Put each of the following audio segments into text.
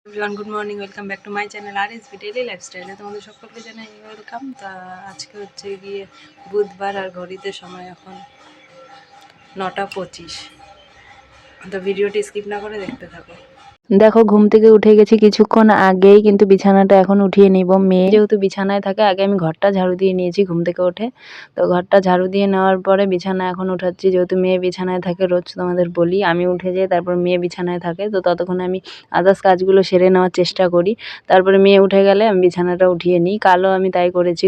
Everyone, good morning. Welcome back to my channel R S V daily লাইফস্টাইলে তোমাদের সকলকে জানাই ওয়েলকাম। তা আজকে হচ্ছে গিয়ে বুধবার আর ঘড়িতে সময় এখন 9:25। তো ভিডিওটি স্কিপ না করে দেখতে থাকো। দেখো, ঘুম থেকে উঠে গেছি কিছুক্ষণ আগেই, কিন্তু বিছানাটা এখন উঠিয়ে নিব। মেয়ে যেহেতু বিছানায় থাকে, আগে আমি ঘরটা ঝাড়ু দিয়ে নিয়েছি ঘুম থেকে উঠে। তো ঘরটা ঝাড়ু দিয়ে নেওয়ার পরে বিছানা এখন উঠাচ্ছি, যেহেতু মেয়ে বিছানায় থাকে। রোজ তোমাদের বলি আমি উঠে যাই, তারপর মেয়ে বিছানায় থাকে। তো ততক্ষণে আমি আদার্স কাজগুলো সেরে নেওয়ার চেষ্টা করি, তারপরে মেয়ে উঠে গেলে আমি বিছানাটা উঠিয়ে নিই। কালও আমি তাই করেছি।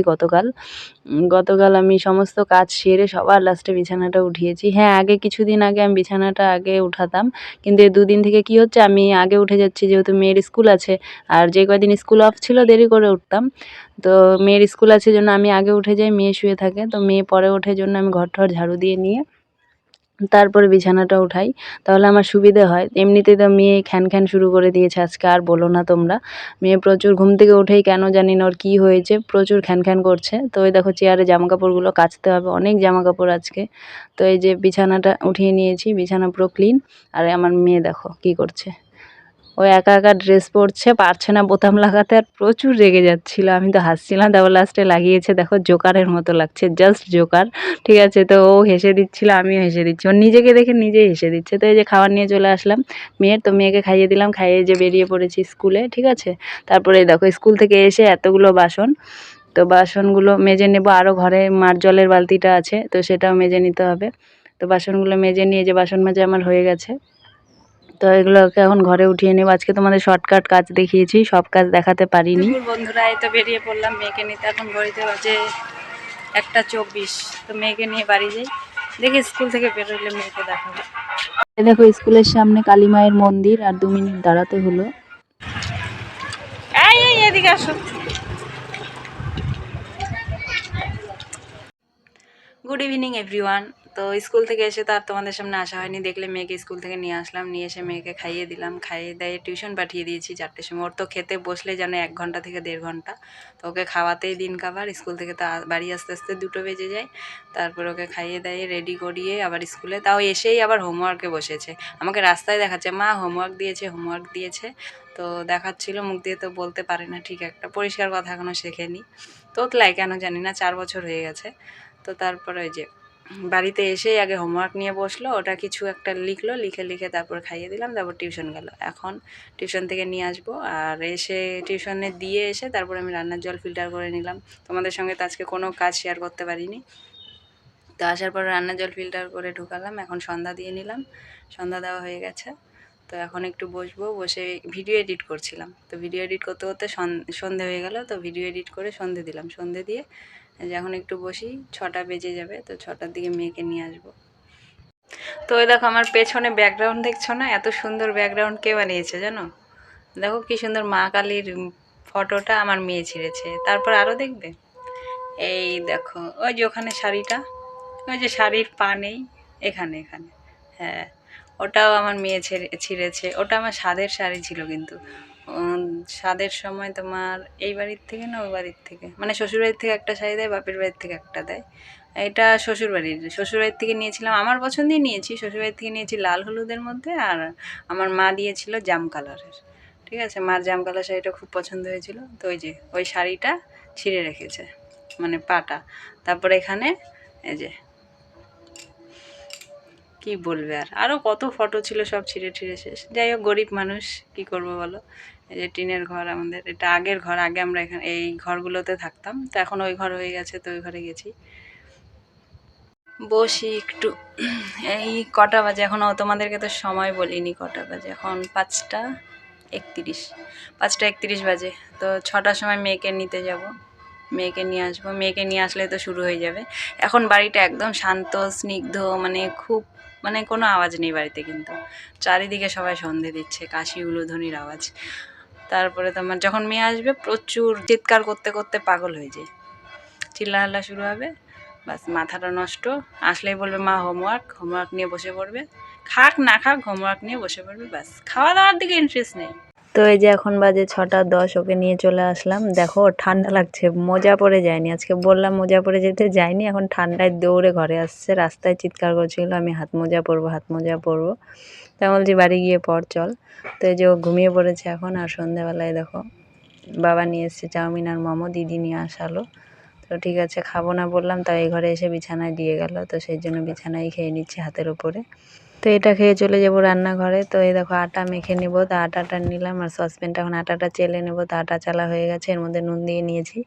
গতকাল আমি সমস্ত কাজ সেরে সবার লাস্টে বিছানাটা উঠিয়েছি। হ্যাঁ, কিছুদিন আগে আমি বিছানাটা আগে উঠাতাম, কিন্তু এই দুদিন থেকে কি হচ্ছে, আমি আগে উঠে যাচ্ছি, যেহেতু মেয়ের স্কুল আছে। আর যে কয়দিন স্কুল অফ ছিল দেরি করে উঠতাম। তো মেয়ের স্কুল আছে জন্য আমি আগে উঠে যাই, মেয়ে শুয়ে থাকে। তো মেয়ে পরে ওঠে জন্য আমি ঘর ঝাড়ু দিয়ে নিয়ে তারপরে বিছানাটা উঠাই, তাহলে আমার সুবিধে হয়। এমনিতেই তো মেয়ে খ্যান শুরু করে দিয়েছে আজকে, আর বলো না তোমরা। মেয়ে প্রচুর ঘুম থেকে উঠেই কেন জানি না ওর কী হয়েছে, প্রচুর খ্যান করছে। তো ওই দেখো, চেয়ারে জামাকাপড়গুলো কাচতে হবে, অনেক জামাকাপড় আজকে। তো এই যে বিছানাটা উঠিয়ে নিয়েছি, বিছানা পুরো ক্লিন। আর আমার মেয়ে দেখো কী করছে, ও একা ড্রেস পরছে, পারছে না বোতাম লাগাতে, আর প্রচুর রেগে যাচ্ছিল। আমি তো হাসছিলাম, তারপর লাস্টে লাগিয়েছে। দেখো, জোকারের মতো লাগছে, জাস্ট জোকার। ঠিক আছে, তো ও হেসে দিচ্ছিল, আমিও হেসে দিচ্ছি, ও নিজেকে দেখে নিজেই হেসে দিচ্ছে। তো এই যে খাবার নিয়ে চলে আসলাম মেয়ের, তো মেয়েকে খাইয়ে দিলাম, খাইয়ে যে বেরিয়ে পড়েছি স্কুলে। ঠিক আছে, তারপরে দেখো স্কুল থেকে এসে এতগুলো বাসন, তো বাসনগুলো মেজে নেব। আরও ঘরে মার জলের বালতিটা আছে, তো সেটাও মেজে নিতে হবে। তো বাসনগুলো মেজে নিয়ে, যে বাসন মাজা আমার হয়ে গেছে, তো এগুলোকে এখন ঘরে উঠিয়ে নেব। আজকে তোমাদের শর্টকাট কাজ দেখিয়েছি, সব কাজ দেখাতে পারিনি। বন্ধুরা, এই তো বেরিয়ে পড়লাম মেয়েকে নিতে। এখন ঘড়িতে বাজে 1:24। তো মেয়েকে নিয়ে বাড়ি যাই, দেখি স্কুল থেকে বেরোলে মেয়েকে দেখাবো। দেখো, স্কুলের সামনে কালী মায়ের মন্দির, আর 2 মিনিট দাঁড়াতে হলো। এদিকে আসো। Good evening everyone. তো স্কুল থেকে এসে তো আর তোমাদের সামনে আসা হয়নি, দেখলে মেয়েকে স্কুল থেকে নিয়ে আসলাম, নিয়ে এসে মেয়েকে খাইয়ে দিলাম, খাইয়ে দিয়ে টিউশন পাঠিয়ে দিয়েছি 4টের সময়। ওর তো খেতে বসলে যেন 1 ঘন্টা থেকে 1.5 ঘন্টা। তো ওকে খাওয়াতেই দিন কাবার, স্কুল থেকে তো বাড়ি আস্তে আস্তে 2টো বেজে যায়। তারপর ওকে খাইয়ে দিয়ে রেডি করিয়ে আবার স্কুলে, তাও এসেই আবার হোমওয়ার্কে বসেছে। আমাকে রাস্তায় দেখাচ্ছে, মা হোমওয়ার্ক দিয়েছে। তো দেখাচ্ছিল, মুখ দিয়ে তো বলতে পারে না ঠিক একটা পরিষ্কার কথা, এখনও শেখেনি। তোতলায় কেন জানি না, 4 বছর হয়ে গেছে। তো তারপরে ওই যে বাড়িতে এসেই আগে হোমওয়ার্ক নিয়ে বসলো, ওটা কিছু একটা লিখলো, লিখে তারপর খাইয়ে দিলাম, তারপর টিউশন গেল। এখন টিউশন থেকে নিয়ে আসবো, আর এসে টিউশনে দিয়ে এসে তারপর আমি রান্নার জল ফিল্টার করে নিলাম। তোমাদের সঙ্গে তো আজকে কোনো কাজ শেয়ার করতে পারিনি। তো আসার পর রান্নার জল ফিল্টার করে ঢুকালাম, এখন সন্ধ্যা দিয়ে নিলাম, সন্ধ্যা দেওয়া হয়ে গেছে। তো এখন একটু বসে ভিডিও এডিট করছিলাম। তো ভিডিও এডিট করতে করতে সন্ধে হয়ে গেল। তো ভিডিও এডিট করে সন্ধে দিলাম, সন্ধে দিয়ে এখন একটু বসি, 6টা বেজে যাবে। তো 6টার দিকে মেয়েকে নিয়ে আসবো। তো ওই দেখো, আমার পেছনে ব্যাকগ্রাউন্ড দেখছো না, এত সুন্দর ব্যাকগ্রাউন্ড কে বানিয়েছে জানো? দেখো কি সুন্দর মা কালীর ফটোটা আমার মেয়ে ছিঁড়েছে। তারপর আরও দেখবে, এই দেখো ওই যে ওখানে শাড়িটা, ওই যে শাড়ির পা নেই, এখানে, হ্যাঁ, ওটাও আমার মেয়ে ছিঁড়েছে। ওটা আমার স্বাদের শাড়ি ছিল, কিন্তু স্বাদের সময় তোমার এই বাড়ির থেকে না ওই বাড়ির থেকে, মানে শ্বশুরবাড়ির থেকে একটা শাড়ি দেয়, বাপের বাড়ির থেকে একটা দেয়। এটা শ্বশুরবাড়ির থেকে নিয়েছিলাম, আমার পছন্দেই নিয়েছি। শ্বশুরবাড়ির থেকে নিয়েছি লাল হলুদের মধ্যে, আর আমার মা দিয়েছিল জাম কালারের। ঠিক আছে, মার জাম কালার শাড়িটা খুব পছন্দ হয়েছিল। তো ওই যে ওই শাড়িটা ছিঁড়ে রেখেছে, মানে পাটা। তারপরে এখানে এই যে কি বলবে, আরও কত ফটো ছিল, সব ছিঁড়ে শেষ। যাই হোক, গরিব মানুষ, কি করব বলো। এই যে টিনের ঘর আমাদের, এটা আগের ঘর, আগে আমরা এখানে এই ঘরগুলোতে থাকতাম। তো এখন ওই ঘর হয়ে গেছে, তো ওই ঘরে গেছি। বসি একটু। এই কটা বাজে এখনও তোমাদেরকে তো সময় বলিনি, কটা বাজে এখন? 5টা 31, 5টা 31 বাজে। তো 6টার সময় মেয়েকে নিতে যাব, মেয়েকে নিয়ে আসবো। মেয়েকে নিয়ে আসলে তো শুরু হয়ে যাবে। এখন বাড়িটা একদম শান্ত স্নিগ্ধ, মানে খুব, মানে কোনো আওয়াজ নেই বাড়িতে, কিন্তু চারিদিকে সবাই সন্ধে দিচ্ছে, কাশি উলুধ্বনির আওয়াজ। তারপরে তোমার যখন মেয়ে আসবে, প্রচুর চিৎকার করতে করতে পাগল হয়ে যায়, চিল্লাহাল্লা শুরু হবে, বাস মাথাটা নষ্ট। আসলেই বলবে মা হোমওয়ার্ক নিয়ে বসে পড়বে, খাক না খাক হোমওয়ার্ক নিয়ে বসে পড়বে, বাস খাওয়া দাওয়ার দিকে ইন্টারেস্ট নেই। তো এই যে এখন বাজে 6:10, ওকে নিয়ে চলে আসলাম। দেখো ঠান্ডা লাগছে, মোজা পরে যায়নি, আজকে বললাম মোজা পরে যেতে, যায়নি। এখন ঠান্ডায় দৌড়ে ঘরে আসছে, রাস্তায় চিৎকার করছিল আমি হাত মোজা পরবো, হাত মোজা পরবো। তাই বলছি বাড়ি গিয়ে পর চল। তো এই যে ও ঘুমিয়ে পড়েছে এখন। আর সন্ধ্যাবেলায় দেখো বাবা নিয়ে এসছে চাউমিন আর মোমো, দিদি নিয়ে আসালো। তো ঠিক আছে খাবো না বললাম, তাই এই ঘরে এসে বিছানায় দিয়ে গেল, তো সেই জন্য বিছানায় খেয়ে নিচ্ছি হাতের ওপরে। তো এটা খেয়ে চলে যাব রান্নাঘরে। তো এই দেখো আটা মেখে নেব, তো আটাটা নিলাম আর সসপ্যানটা এখন আটাটা চেলে নেব। তো আটা চালা হয়ে গেছে, এর মধ্যে নুন দিয়ে নিয়েছি।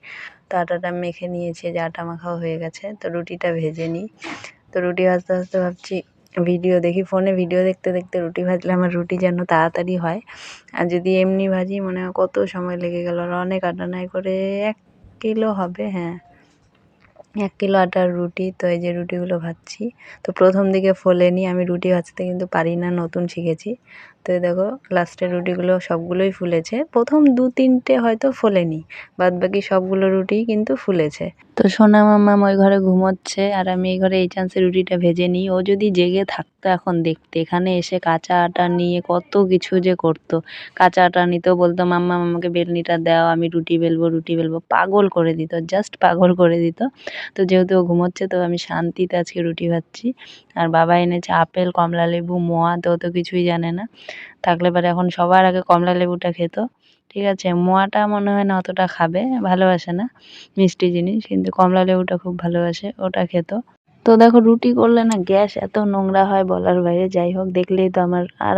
তো আটাটা মেখে নিয়েছি, যে আটা মাখাও হয়ে গেছে। তো রুটিটা ভেজে নিই। তো রুটি ভাজতে ভাজতে ভাবছি ভিডিও দেখি, ফোনে ভিডিও দেখতে দেখতে রুটি ভাজলে আমার রুটি যেন তাড়াতাড়ি হয়। আর যদি এমনি ভাজি মনে হয় কত সময় লেগে গেল। আর অনেক আটা নাই করে 1 কিলো হবে, হ্যাঁ 1 কিলো আটার রুটি। তো এই যে রুটিগুলো ভাজছি। তো প্রথম দিকে ফোলেনি, আমি রুটি ভাজতে কিন্তু পারি না, নতুন শিখেছি। তো এই দেখো লাস্টের রুটিগুলো সবগুলোই ফুলেছে, প্রথম 2-3টে হয়তো ফোলেনি, বাদ বাকি সবগুলো রুটিই কিন্তু ফুলেছে। তো সোনা মাম্মাম ওই ঘরে ঘুমোচ্ছে, আর আমি এই ঘরে এই চান্সে রুটিটা ভেজে নিই। ও যদি জেগে থাকতো এখন দেখতে, এখানে এসে কাঁচা আটা নিয়ে কত কিছু যে করতো। কাঁচা আটা নিতেও বলতো মাম্মা আমাকে বেলনিটা দাও, আমি রুটি বেলবো, রুটি বেলবো, পাগল করে দিত, জাস্ট পাগল করে দিত। তো যেহেতু ও ঘুমোচ্ছে, তো আমি শান্তিতে আজকে রুটি ভাজছি। আর বাবা এনেছে আপেল, কমলা লেবু, মোয়া, তো ও তো কিছুই জানে না। থাকলে পরে এখন সবার আগে কমলা লেবুটা খেত, ঠিক আছে। মোয়াটা মনে হয় না অতটা খাবে, ভালোবাসে না মিষ্টি জিনিস, কিন্তু কমলা লেবুটা খুব ভালোবাসে, ওটা খেত। তো দেখো রুটি করলে না গ্যাস এত নোংরা হয় বলার বাইরে। যাই হোক, দেখলেই তো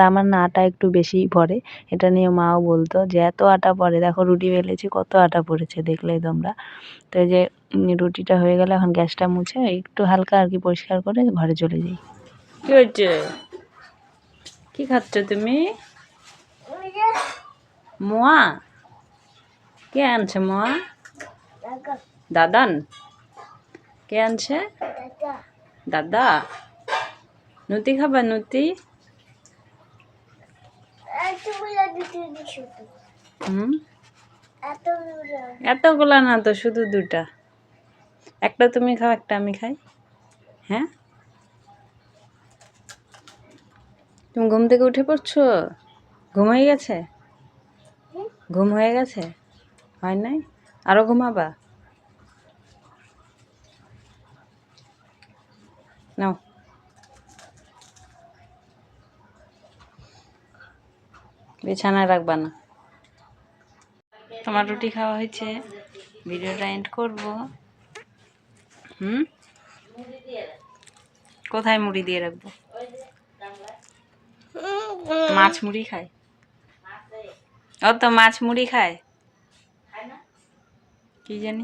আমার না আটা একটু বেশিই পড়ে, এটা নিয়ে মাও বলতো যে এত আটা পড়ে, দেখো রুটি বেলেছি কত আটা পড়েছে, দেখলেই তোমরা। তো এই যে রুটিটা হয়ে গেলে এখন গ্যাসটা মুছে একটু হালকা আর কি পরিষ্কার করে ঘরে চলে যাই। কি হচ্ছে, কি খাচ্ছ তুমি? মোয়া? কে আনছে মোয়া? দাদান? কে আনছে? দাদা। নুতি খাবা? নুতি? এতগুলা না তো, শুধু 2টা। একটা তুমি খাও, একটা আমি খাই। হ্যাঁ, তুমি ঘুম থেকে উঠে পড়ছো? ঘুম হয়ে গেছে? ঘুম হয়ে গেছে? হয় নাই? আরো ঘুমাবা? নাও, বিছানায় রাখবা না। তোমার রুটি খাওয়া হয়েছে, ভিডিওটা এন্ড করবো। কোথায় মুড়ি দিয়ে রাখবো? মাছ মুড়ি খায়? ও তো মাছ মুড়ি খায়, কি জানি।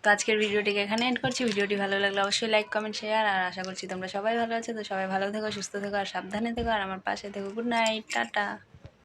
তো আজকের ভিডিওটিকে এখানে এন্ড করছি। ভিডিওটি ভালো লাগলে অবশ্যই লাইক, কমেন্ট, শেয়ার। আর আশা করছি তোমরা সবাই ভালো আছো। তো সবাই ভালো থেকো, সুস্থ থেকো আর সাবধানে থেকো, আর আমার পাশে থেকো। Good night, tata.